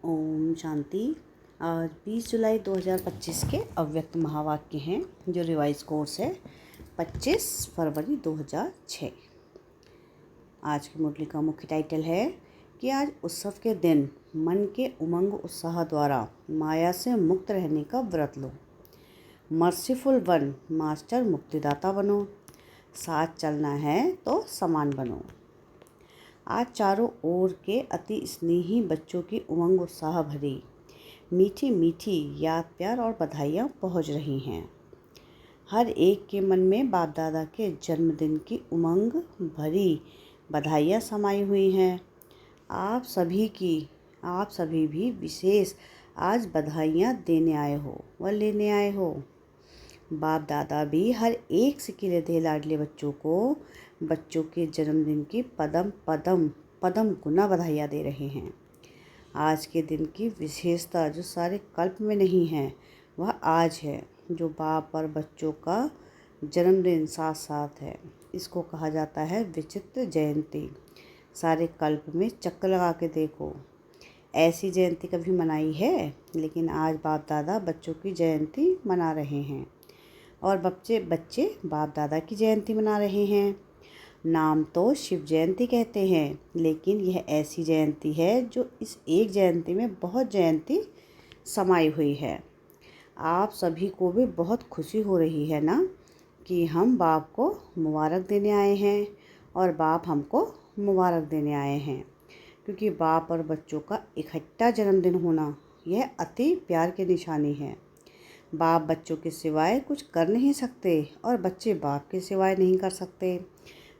ओम शांति। आज 20 जुलाई 2025 के अव्यक्त महावाक्य हैं जो रिवाइज कोर्स है 25 फरवरी 2006। आज की मुरली का मुख्य टाइटल है कि आज उत्सव के दिन मन के उमंग उत्साह द्वारा माया से मुक्त रहने का व्रत लो। मर्सीफुल वन मास्टर मुक्तिदाता बनो। साथ चलना है तो समान बनो। आज चारों ओर के अति स्नेही बच्चों की उमंग उत्साह भरी मीठी मीठी याद प्यार और बधाइयाँ पहुँच रही हैं। हर एक के मन में बाप दादा के जन्मदिन की उमंग भरी बधाइयाँ समाई हुई हैं। आप सभी भी विशेष आज बधाइयाँ देने आए हो व लेने आए हो। बाप दादा भी हर एक से किले लाडले बच्चों के जन्मदिन की पदम गुना बधाइयाँ दे रहे हैं। आज के दिन की विशेषता जो सारे कल्प में नहीं है वह आज है, जो बाप और बच्चों का जन्मदिन साथ साथ है। इसको कहा जाता है विचित्र जयंती। सारे कल्प में चक्कर लगा के देखो, ऐसी जयंती कभी मनाई है? लेकिन आज बाप दादा बच्चों की जयंती मना रहे हैं और बच्चे बाप दादा की जयंती मना रहे हैं। नाम तो शिव जयंती कहते हैं, लेकिन यह ऐसी जयंती है जो इस एक जयंती में बहुत जयंती समाई हुई है। आप सभी को भी बहुत खुशी हो रही है ना कि हम बाप को मुबारक देने आए हैं और बाप हमको मुबारक देने आए हैं, क्योंकि बाप और बच्चों का इकट्ठा जन्मदिन होना यह अति प्यार की निशानी है। बाप बच्चों के सिवाय कुछ कर नहीं सकते और बच्चे बाप के सिवाय नहीं कर सकते।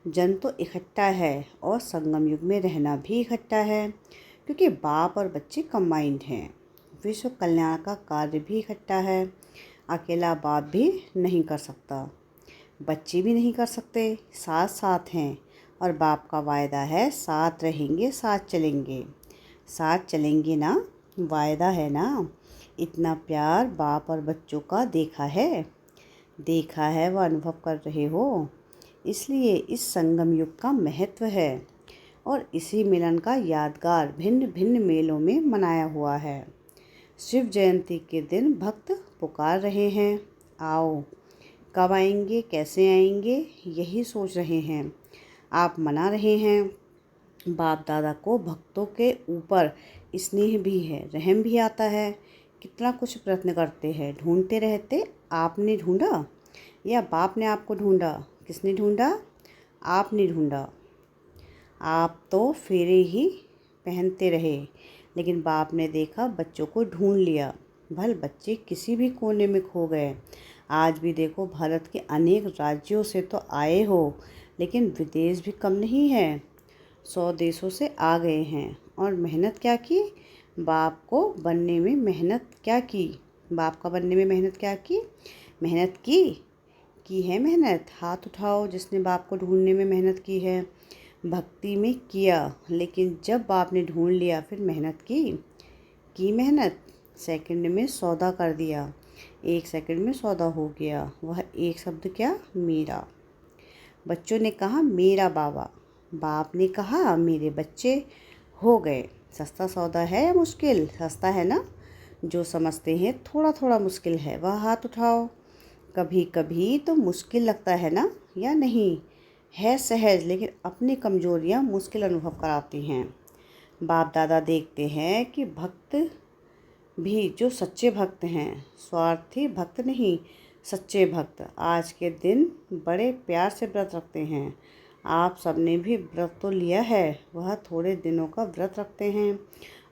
जन्म तो इकट्ठा है और संगम युग में रहना भी इकट्ठा है, क्योंकि बाप और बच्चे कंबाइंड हैं। विश्व कल्याण का कार्य भी इकट्ठा है। अकेला बाप भी नहीं कर सकता, बच्चे भी नहीं कर सकते, साथ साथ हैं। और बाप का वायदा है साथ रहेंगे साथ चलेंगे ना, वायदा है ना। इतना प्यार बाप और बच्चों का देखा है वह अनुभव कर रहे हो। इसलिए इस संगम युग का महत्व है और इसी मिलन का यादगार भिन्न भिन्न मेलों में मनाया हुआ है। शिव जयंती के दिन भक्त पुकार रहे हैं, आओ। कब आएंगे, कैसे आएंगे, यही सोच रहे हैं। आप मना रहे हैं। बाप दादा को भक्तों के ऊपर स्नेह भी है, रहम भी आता है। कितना कुछ प्रयत्न करते हैं, ढूंढते रहते। आपने ढूंढा या बाप ने आपको ढूंढा? किसने ढूंढा? आपने ढूंढा। आप तो फेरे ही पहनते रहे, लेकिन बाप ने देखा, बच्चों को ढूंढ लिया। भले बच्चे किसी भी कोने में खो गए। आज भी देखो, भारत के अनेक राज्यों से तो आए हो, लेकिन विदेश भी कम नहीं है। 100 देशों से आ गए हैं और मेहनत क्या की? बाप को बनने में मेहनत क्या की? बाप का बनने में मेहनत क्या की? मेहनत की है मेहनत। हाथ उठाओ जिसने बाप को ढूंढने में मेहनत की है। भक्ति में किया, लेकिन जब बाप ने ढूंढ लिया फिर मेहनत की मेहनत। सेकंड में सौदा कर दिया, 1 सेकंड में सौदा हो गया। वह एक शब्द क्या? मेरा। बच्चों ने कहा मेरा बाबा, बाप ने कहा मेरे बच्चे, हो गए। सस्ता सौदा है या मुश्किल? सस्ता है ना। जो समझते हैं थोड़ा थोड़ा मुश्किल है वह हाथ उठाओ। कभी कभी तो मुश्किल लगता है ना, या नहीं? है सहज, लेकिन अपनी कमजोरियां मुश्किल अनुभव कराती हैं। बाप दादा देखते हैं कि भक्त भी जो सच्चे भक्त हैं, स्वार्थी भक्त नहीं, सच्चे भक्त आज के दिन बड़े प्यार से व्रत रखते हैं। आप सबने भी व्रत तो लिया है, वह थोड़े दिनों का व्रत रखते हैं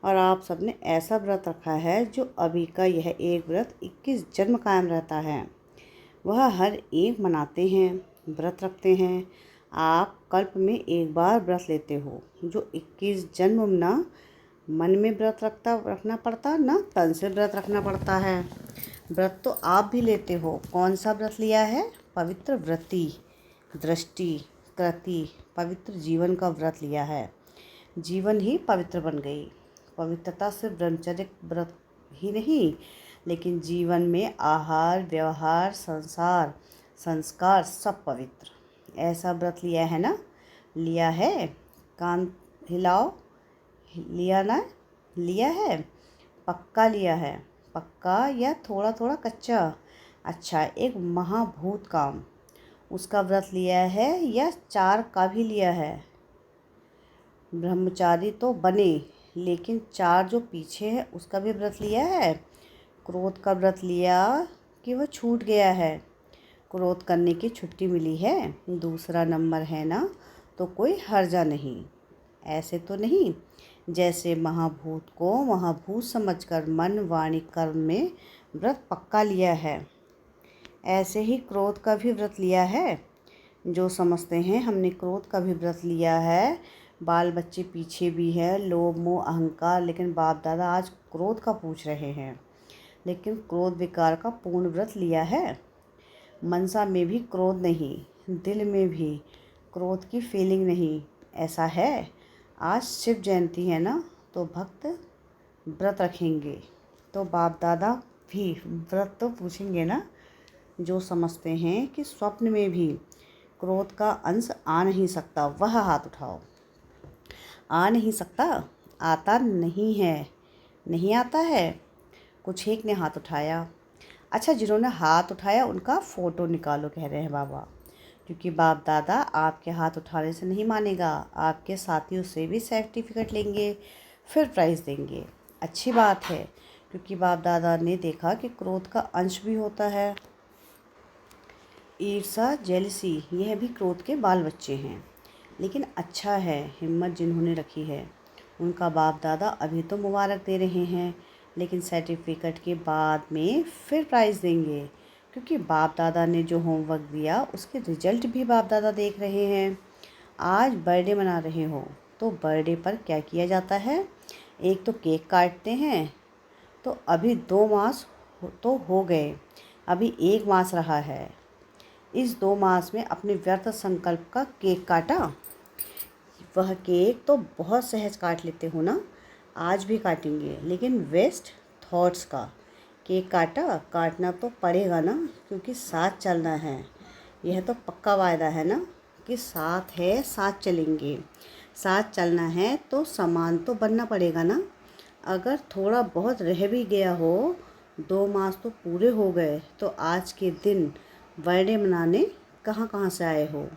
और आप सबने ऐसा व्रत रखा है जो अभी का यह एक व्रत 21 जन्म कायम रहता है। वह हर एक मनाते हैं, व्रत रखते हैं। आप कल्प में एक बार व्रत लेते हो, जो 21 जन्म ना मन में व्रत रखना पड़ता, ना तन से व्रत रखना पड़ता है। व्रत तो आप भी लेते हो। कौन सा व्रत लिया है? पवित्र व्रति, दृष्टि, कृति, पवित्र जीवन का व्रत लिया है। जीवन ही पवित्र बन गई। पवित्रता सिर्फ ब्रह्मचर्य व्रत ही नहीं, लेकिन जीवन में आहार, व्यवहार, संस्कार सब पवित्र। ऐसा व्रत लिया है ना? लिया है? कान हिलाओ। लिया ना? लिया है। पक्का लिया है, पक्का या थोड़ा थोड़ा कच्चा। अच्छा, एक महाभूत काम, उसका व्रत लिया है या 4 का भी लिया है। ब्रह्मचारी तो बने, लेकिन 4 जो पीछे है उसका भी व्रत लिया है। क्रोध का व्रत लिया कि वह छूट गया है, क्रोध करने की छुट्टी मिली है। दूसरा नंबर है ना, तो कोई हर्जा नहीं। ऐसे तो नहीं जैसे महाभूत को महाभूत समझकर मन वाणी कर्म में व्रत पक्का लिया है, ऐसे ही क्रोध का भी व्रत लिया है। जो समझते हैं हमने क्रोध का भी व्रत लिया है, बाल बच्चे पीछे भी है, लोभ मोह अहंकार, लेकिन बाप दादा आज क्रोध का पूछ रहे हैं। लेकिन क्रोध विकार का पूर्ण व्रत लिया है। मनसा में भी क्रोध नहीं, दिल में भी क्रोध की फीलिंग नहीं, ऐसा है। आज शिव जयंती है ना, तो भक्त व्रत रखेंगे, तो बाप दादा भी व्रत तो पूछेंगे ना। जो समझते हैं कि स्वप्न में भी क्रोध का अंश आ नहीं सकता, वह हाथ उठाओ। आ नहीं सकता, आता नहीं है, नहीं आता है। कुछ एक ने हाथ उठाया। अच्छा, जिन्होंने हाथ उठाया उनका फ़ोटो निकालो, कह रहे हैं बाबा, क्योंकि बाप दादा आपके हाथ उठाने से नहीं मानेगा, आपके साथियों से भी सर्टिफिकेट लेंगे, फिर प्राइज़ देंगे। अच्छी बात है, क्योंकि बाप दादा ने देखा कि क्रोध का अंश भी होता है। ईर्षा, जेलसी, यह भी क्रोध के बाल बच्चे हैं। लेकिन अच्छा है, हिम्मत जिन्होंने रखी है उनका बाप दादा अभी तो मुबारक दे रहे हैं, लेकिन सर्टिफिकेट के बाद में फिर प्राइज़ देंगे, क्योंकि बाप दादा ने जो होमवर्क दिया उसके रिजल्ट भी बाप दादा देख रहे हैं। आज बर्थडे मना रहे हो तो बर्थडे पर क्या किया जाता है? एक तो केक काटते हैं, तो अभी 2 मास तो हो गए, अभी 1 मास रहा है। इस 2 मास में अपने व्यर्थ संकल्प का केक काटा। वह केक तो बहुत सहज काट लेते हो ना, आज भी काटेंगे, लेकिन वेस्ट थॉट्स का केक काटा, काटना तो पड़ेगा ना, क्योंकि साथ चलना है। यह तो पक्का वायदा है ना कि साथ है, साथ चलेंगे। साथ चलना है तो समान तो बनना पड़ेगा ना। अगर थोड़ा बहुत रह भी गया हो, 2 मास तो पूरे हो गए, तो आज के दिन बर्थडे मनाने कहाँ कहाँ से आए हो?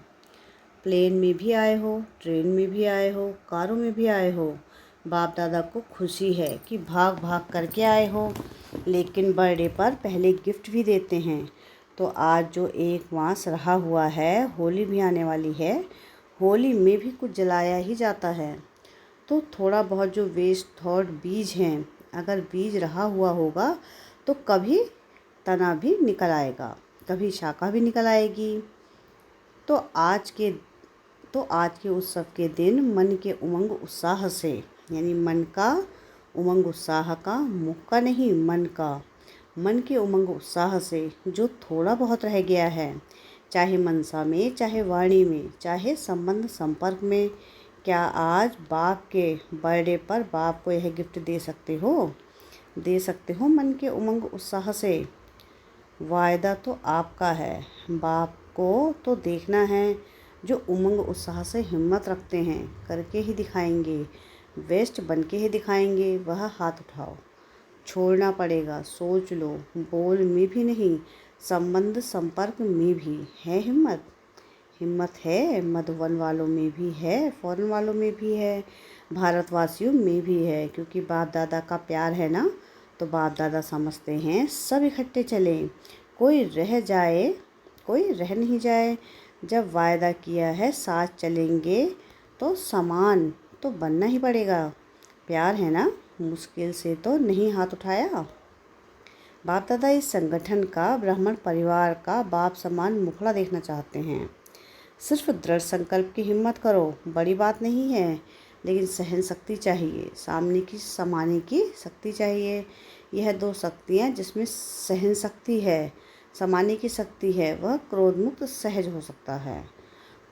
प्लेन में भी आए हो, ट्रेन में भी आए हो, कारों में भी आए हो। बाप दादा को खुशी है कि भाग भाग करके आए हो, लेकिन बर्थडे पर पहले गिफ्ट भी देते हैं। तो आज जो 1 मास रहा हुआ है, होली भी आने वाली है, होली में भी कुछ जलाया ही जाता है। तो थोड़ा बहुत जो वेस्ट थॉट बीज हैं, अगर बीज रहा हुआ होगा तो कभी तना भी निकल आएगा, कभी शाखा भी निकल आएगी। तो आज के उत्सव के दिन मन के उमंग उत्साह से, यानी मन का उमंग उत्साह का, मुख का नहीं, मन के उमंग उत्साह से जो थोड़ा बहुत रह गया है, चाहे मनसा में, चाहे वाणी में, चाहे संबंध संपर्क में, क्या आज बाप के बर्थडे पर बाप को यह गिफ्ट दे सकते हो? दे सकते हो मन के उमंग उत्साह से। वायदा तो आपका है, बाप को तो देखना है। जो उमंग उत्साह से हिम्मत रखते हैं, करके ही दिखाएंगे, वेस्ट बन के ही दिखाएंगे, वह हाथ उठाओ। छोड़ना पड़ेगा, सोच लो, बोल में भी नहीं, संबंध संपर्क में भी है हिम्मत। हिम्मत है, मधुबन वालों में भी है, फॉरेन वालों में भी है, भारतवासियों में भी है, क्योंकि बाप दादा का प्यार है ना। तो बाप दादा समझते हैं सब इकट्ठे चलें, कोई रह जाए, कोई रह नहीं जाए। जब वायदा किया है साथ चलेंगे, तो समान तो बनना ही पड़ेगा। प्यार है ना, मुश्किल से तो नहीं हाथ उठाया। बाप दादा इस संगठन का, ब्राह्मण परिवार का बाप समान मुखड़ा देखना चाहते हैं। सिर्फ दृढ़ संकल्प की हिम्मत करो, बड़ी बात नहीं है, लेकिन सहन शक्ति चाहिए, सामने की समाने की शक्ति चाहिए। यह 2 शक्तियाँ जिसमें सहन शक्ति है, समाने की शक्ति है, वह क्रोधमुक्त सहज हो सकता है।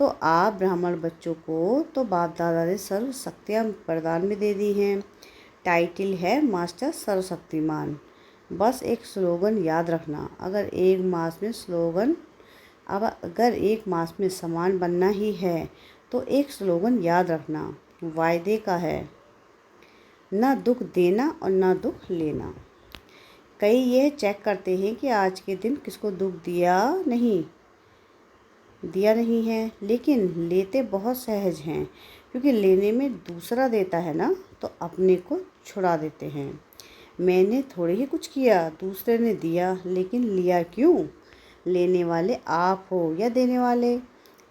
तो आप ब्राह्मण बच्चों को तो बाप दादा ने सर्व शक्तियाँ प्रदान में दे दी हैं। टाइटल है मास्टर सर्वशक्तिमान। बस एक स्लोगन याद रखना, अगर 1 मास में समान बनना ही है, तो एक स्लोगन याद रखना, वायदे का है, ना दुख देना और ना दुख लेना। कई ये चेक करते हैं कि आज के दिन किसको दुख दिया नहीं है, लेकिन लेते बहुत सहज हैं, क्योंकि लेने में दूसरा देता है ना, तो अपने को छुड़ा देते हैं। मैंने थोड़े ही कुछ किया, दूसरे ने दिया, लेकिन लिया क्यों? लेने वाले आप हो या देने वाले?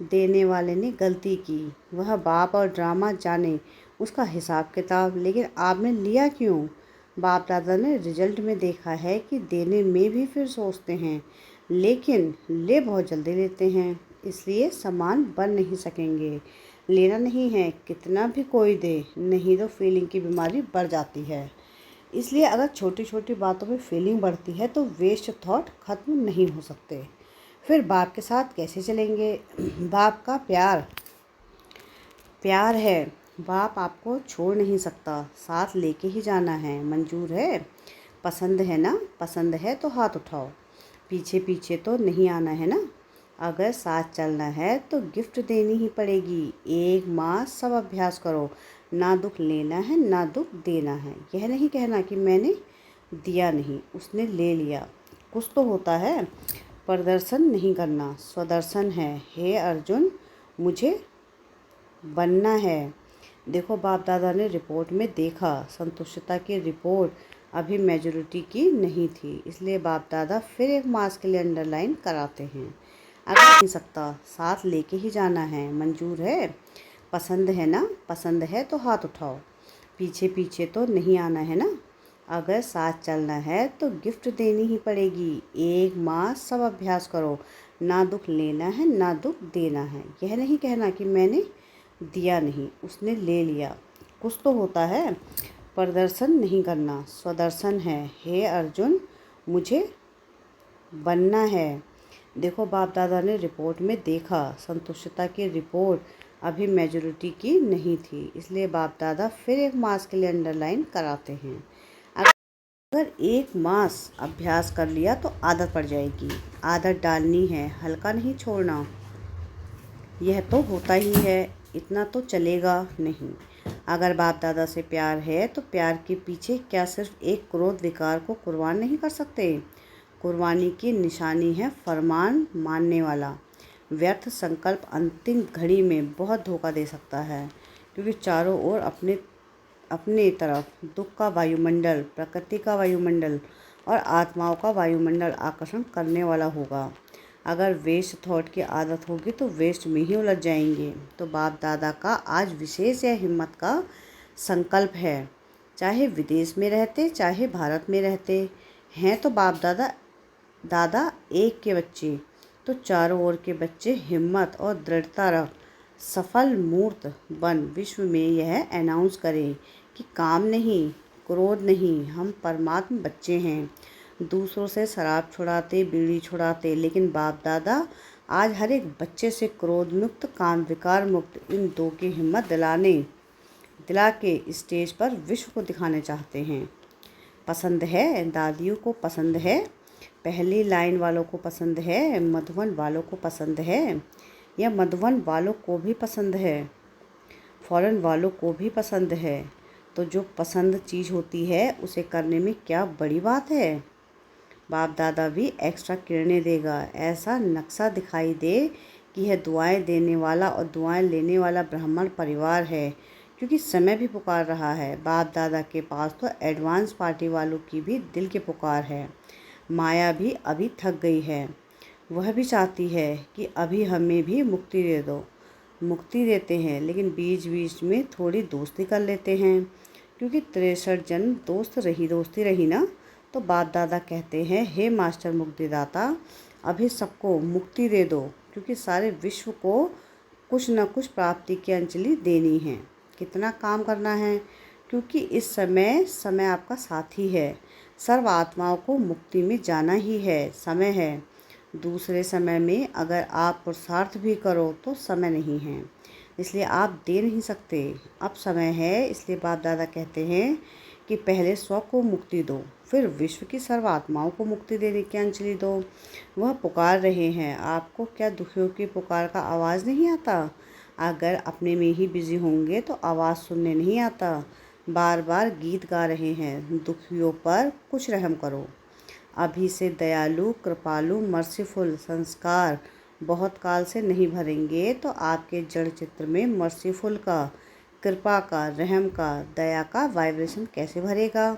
देने वाले ने गलती की, वह बाप और ड्रामा जाने उसका हिसाब किताब, लेकिन आपने लिया क्यों? बाप दादा ने रिजल्ट में देखा है कि देने में भी फिर सोचते हैं, लेकिन ले बहुत जल्दी लेते हैं, इसलिए समान बन नहीं सकेंगे। लेना नहीं है, कितना भी कोई दे, नहीं तो फीलिंग की बीमारी बढ़ जाती है। इसलिए अगर छोटी छोटी बातों में फीलिंग बढ़ती है तो वेस्ट थॉट खत्म नहीं हो सकते। फिर बाप के साथ कैसे चलेंगे? बाप का प्यार है, बाप आपको छोड़ नहीं सकता, साथ लेके ही जाना है। मंजूर है? पसंद है ना? पसंद है तो हाथ उठाओ, पीछे पीछे तो नहीं आना है ना। अगर साथ चलना है तो गिफ्ट देनी ही पड़ेगी। एक माह सब अभ्यास करो, ना दुख लेना है ना दुख देना है। यह नहीं कहना कि मैंने दिया नहीं, उसने ले लिया। कुछ तो होता है। प्रदर्शन नहीं करना, स्वदर्शन है। हे अर्जुन, मुझे बनना है। देखो, बाप दादा ने रिपोर्ट में देखा, संतुष्टता की रिपोर्ट अभी मेजॉरिटी की नहीं थी, इसलिए बाप दादा फिर एक मास के लिए अंडरलाइन कराते हैं। अगर नहीं सकता, साथ लेके ही जाना है। मंजूर है? पसंद है ना? पसंद है तो हाथ उठाओ, पीछे पीछे तो नहीं आना है ना। अगर साथ चलना है तो गिफ्ट देनी ही पड़ेगी। एक माह सब अभ्यास करो, ना दुख लेना है ना दुख देना है। यह नहीं कहना कि मैंने दिया नहीं, उसने ले लिया। कुछ तो होता है। प्रदर्शन नहीं करना, स्वदर्शन है। हे अर्जुन, मुझे बनना है। देखो, बाप दादा ने रिपोर्ट में देखा, संतुष्टता की रिपोर्ट अभी मेजॉरिटी की नहीं थी, इसलिए बाप दादा फिर एक मास के लिए अंडरलाइन कराते हैं। अगर एक मास अभ्यास कर लिया तो आदत पड़ जाएगी। आदत डालनी है, हल्का नहीं छोड़ना। यह तो होता ही है, इतना तो चलेगा नहीं। अगर बाप दादा से प्यार है तो प्यार के पीछे क्या सिर्फ एक क्रोध विकार को कुर्बान नहीं कर सकते? कुर्बानी की निशानी है फरमान मानने वाला। व्यर्थ संकल्प अंतिम घड़ी में बहुत धोखा दे सकता है, क्योंकि चारों ओर अपने तरफ दुख का वायुमंडल, प्रकृति का वायुमंडल और आत्माओं का वायुमंडल आकर्षण करने वाला होगा। अगर वेस्ट थॉट की आदत होगी तो वेस्ट में ही उलझ जाएंगे। तो बाप दादा का आज विशेष या हिम्मत का संकल्प है। चाहे विदेश में रहते चाहे भारत में रहते हैं, तो बाप दादा एक के बच्चे, तो चारों ओर के बच्चे हिम्मत और दृढ़ता रख सफल मूर्त बन विश्व में यह अनाउंस करें कि काम नहीं, क्रोध नहीं, हम परमात्मा बच्चे हैं। दूसरों से शराब छुड़ाते, बीड़ी छुड़ाते, लेकिन बाप दादा आज हर एक बच्चे से क्रोध मुक्त, काम विकार मुक्त, इन दो की हिम्मत दिला के स्टेज पर विश्व को दिखाने चाहते हैं। पसंद है? दादियों को पसंद है? पहली लाइन वालों को पसंद है? मधुबन वालों को पसंद है? या मधुबन वालों को भी पसंद है? फॉरेन वालों को भी पसंद है? तो जो पसंद चीज़ होती है उसे करने में क्या बड़ी बात है? बाप दादा भी एक्स्ट्रा किरणें देगा, ऐसा नक्शा दिखाई दे कि यह दुआएं देने वाला और दुआएं लेने वाला ब्राह्मण परिवार है, क्योंकि समय भी पुकार रहा है। बाप दादा के पास तो एडवांस पार्टी वालों की भी दिल की पुकार है। माया भी अभी थक गई है, वह भी चाहती है कि अभी हमें भी मुक्ति दे दो। मुक्ति देते हैं, लेकिन बीच बीच में थोड़ी दोस्ती कर लेते हैं, क्योंकि 63 जन्म दोस्ती रही ना। तो बाप दादा कहते हैं, हे मास्टर मुक्तिदाता, अभी सबको मुक्ति दे दो, क्योंकि सारे विश्व को कुछ न कुछ प्राप्ति की अंजलि देनी है। कितना काम करना है, क्योंकि इस समय आपका साथी है। सर्व आत्माओं को मुक्ति में जाना ही है, समय है। दूसरे समय में अगर आप पुरुषार्थ भी करो तो समय नहीं है, इसलिए आप दे नहीं सकते। अब समय है, इसलिए बाप दादा कहते हैं कि पहले स्व को मुक्ति दो, फिर विश्व की सर्व आत्माओं को मुक्ति देने की अंजलि दो। वह पुकार रहे हैं आपको। क्या दुखियों की पुकार का आवाज़ नहीं आता? अगर अपने में ही बिजी होंगे तो आवाज़ सुनने नहीं आता। बार बार गीत गा रहे हैं, दुखियों पर कुछ रहम करो। अभी से दयालु, कृपालु, मर्सीफुल संस्कार बहुत काल से नहीं भरेंगे तो आपके जड़ चित्र में मर्सीफुल का, कृपा का, रहम का, दया का वाइब्रेशन कैसे भरेगा।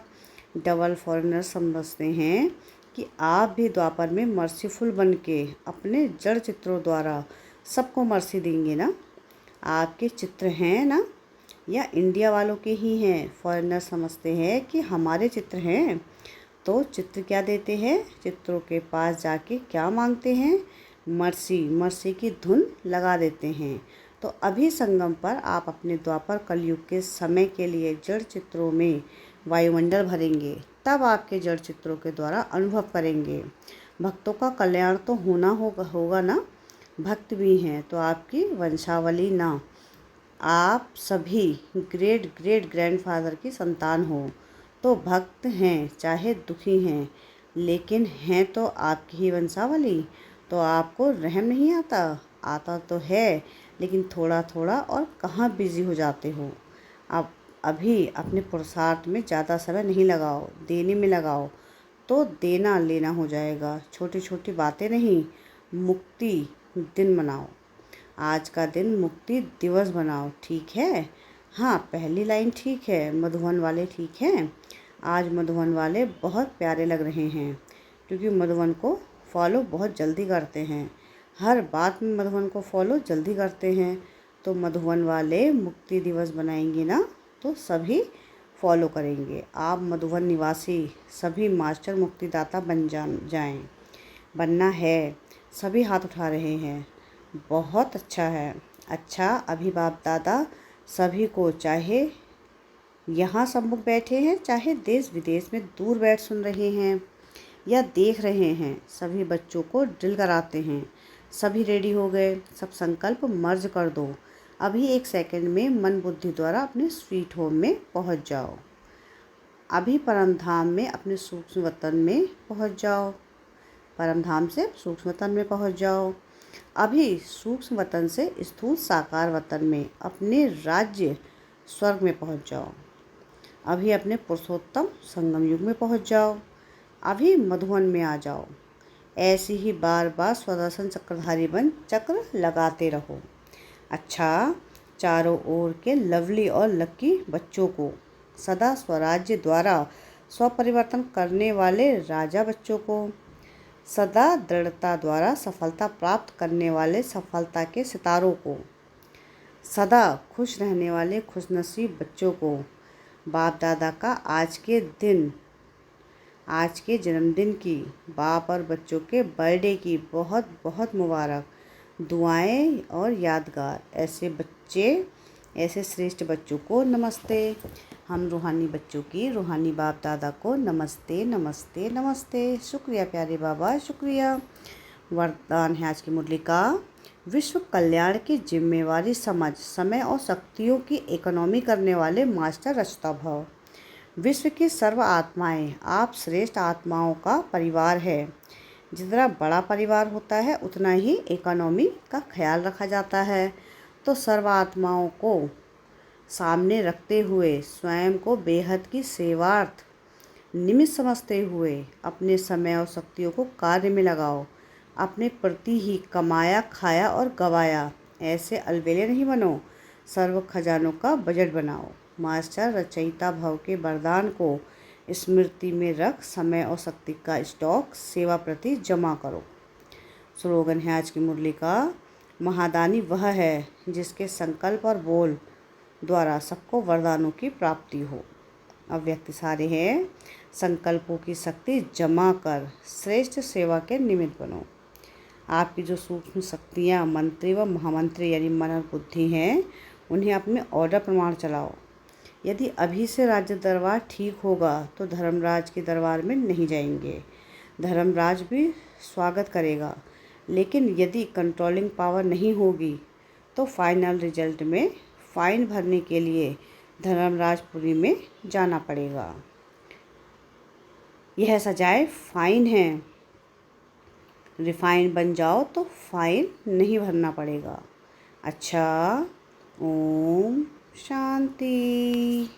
डबल फॉरेनर समझते हैं कि आप भी द्वापर में मर्सीफुल बन के अपने जड़ चित्रों द्वारा सबको मर्सी देंगे ना। आपके चित्र हैं ना, या इंडिया वालों के ही हैं। फॉरेनर समझते हैं कि हमारे चित्र हैं, तो चित्र क्या देते हैं, चित्रों के पास जाके क्या मांगते हैं, मर्सी, मर्सी की धुन लगा देते हैं। तो अभी संगम पर आप अपने द्वापर कलयुग के समय के लिए जड़ चित्रों में वायुमंडल भरेंगे, तब आपके जड़ चित्रों के द्वारा अनुभव करेंगे। भक्तों का कल्याण तो होगा ना। भक्त भी हैं तो आपकी वंशावली ना, आप सभी ग्रेट ग्रेट ग्रैंडफादर की संतान हो। तो भक्त हैं चाहे दुखी हैं, लेकिन हैं तो आपकी ही वंशावली। तो आपको रहम नहीं आता, आता तो है लेकिन थोड़ा थोड़ा, और कहाँ बिजी हो जाते हो। आप अभी अपने पुरुषार्थ में ज़्यादा समय नहीं लगाओ, देने में लगाओ, तो देना लेना हो जाएगा। छोटी छोटी बातें नहीं, मुक्ति दिन मनाओ। आज का दिन मुक्ति दिवस बनाओ, ठीक है। हाँ, पहली लाइन ठीक है, मधुबन वाले ठीक हैं। आज मधुबन वाले बहुत प्यारे लग रहे हैं, क्योंकि मधुबन को फॉलो बहुत जल्दी करते हैं। हर बात में मधुबन को फॉलो जल्दी करते हैं। तो मधुबन वाले मुक्ति दिवस बनाएंगे ना, तो सभी फॉलो करेंगे। आप मधुबन निवासी सभी मास्टर मुक्तिदाता बन जाएं। बनना है, सभी हाथ उठा रहे हैं, बहुत अच्छा है। अच्छा, अभी बाप दादा सभी को, चाहे यहाँ सम्मुख बैठे हैं, चाहे देश विदेश में दूर बैठ सुन रहे हैं या देख रहे हैं, सभी बच्चों को ड्रिल कराते हैं। सभी रेडी हो गए, सब संकल्प मर्ज कर दो। अभी 1 सेकंड में मन बुद्धि द्वारा अपने स्वीट होम में पहुंच जाओ। अभी परम धाम में अपने सूक्ष्म वतन में पहुंच जाओ। परम धाम से सूक्ष्म वतन में पहुंच जाओ। अभी सूक्ष्म वतन से स्थूल साकार वतन में अपने राज्य स्वर्ग में पहुंच जाओ। अभी अपने पुरुषोत्तम संगम युग में पहुंच जाओ। अभी मधुबन में आ जाओ। ऐसे ही बार बार स्वदर्शन चक्रधारी बन चक्र लगाते रहो। अच्छा, चारों ओर के लवली और लकी बच्चों को, सदा स्वराज्य द्वारा स्वपरिवर्तन करने वाले राजा बच्चों को, सदा दृढ़ता द्वारा सफलता प्राप्त करने वाले सफलता के सितारों को, सदा खुश रहने वाले खुशनसीब बच्चों को, बाप दादा का आज के जन्मदिन की, बाप और बच्चों के बर्थडे की बहुत बहुत मुबारक दुआएं और यादगार। ऐसे श्रेष्ठ बच्चों को नमस्ते। हम रूहानी बच्चों की रूहानी बाप दादा को नमस्ते नमस्ते नमस्ते। शुक्रिया प्यारे बाबा, शुक्रिया। वरदान है आज की मुरली का, विश्व कल्याण की जिम्मेवारी समझ, समय और शक्तियों की इकोनॉमी करने वाले मास्टर रचता भव। विश्व की सर्व आत्माएं आप श्रेष्ठ आत्माओं का परिवार है। जितना बड़ा परिवार होता है उतना ही इकोनॉमी का ख्याल रखा जाता है। तो सर्व आत्माओं को सामने रखते हुए स्वयं को बेहद की सेवार्थ निमित्त समझते हुए अपने समय और शक्तियों को कार्य में लगाओ। अपने प्रति ही कमाया, खाया और गवाया, ऐसे अलबेले नहीं बनो। सर्व खजानों का बजट बनाओ। मास्टर रचयिता भव के वरदान को स्मृति में रख समय और शक्ति का स्टॉक सेवा प्रति जमा करो। स्लोगन है आज की मुरली का, महादानी वह है जिसके संकल्प और बोल द्वारा सबको वरदानों की प्राप्ति हो। अव्यक्त सारे हैं, संकल्पों की शक्ति जमा कर श्रेष्ठ सेवा के निमित्त बनो। आपकी जो सूक्ष्म शक्तियाँ मंत्री व महामंत्री यानी मन और बुद्धि हैं, उन्हें अपने ऑर्डर प्रमाण चलाओ। यदि अभी से राज्य दरबार ठीक होगा तो धर्मराज के दरबार में नहीं जाएंगे। धर्मराज भी स्वागत करेगा, लेकिन यदि कंट्रोलिंग पावर नहीं होगी तो फाइनल रिजल्ट में फाइन भरने के लिए धर्मराजपुरी में जाना पड़ेगा। यह सजाए फाइन है, रिफाइन बन जाओ तो फाइन नहीं भरना पड़ेगा। अच्छा, ओम शांति।